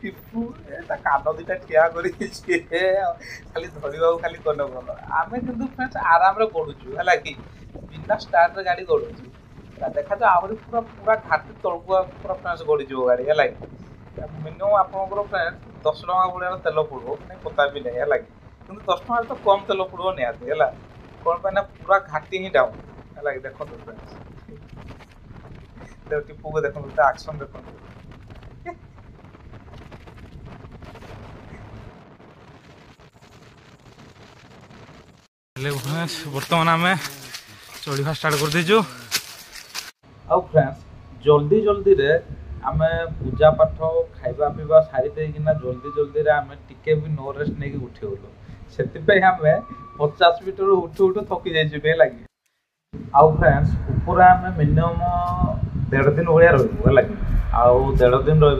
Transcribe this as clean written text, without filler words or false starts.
टिपू ता कान दिटा ठिया करी खाली धरवा खाली कन कन आम कि फ्रेंड्स आराम रे गड़ुचु है कि बिना स्टार्ट रे गाड़ी गड़ुचु देखा तो आहरी पूरा पूरा घाटी तलुआ पूरा फ्रेंड्स गड़ीज गाड़ी है मिनिमम आपंकर फ्रेंड्स 10 टका भाया तेल पड़ो नहीं पता भी नहीं है कि 10 टका तो कम तेल पड़ो निहाती है कौन पाइना पूरा घाटी ही डाउन है देखो फ्रेंड्स टिपू को देखो एक्शन देखो बर्तमान आम चढ़ा स्टार्ट कर दीचु आ फ्रेंड्स जल्दी जल्दी रे आम पूजा पाठ खाइबा पीवा सारी देना जल्दी जल्दी रे आम टिके भी नो रेस्ट नहीं उठेगलु से आम 50 मीटर उठू उठू थकी जाइए लगे आउ फ्रेंड्स ऊपर आम मिनिमम 1.5 दिन भाया रही है 1.5 दिन रहा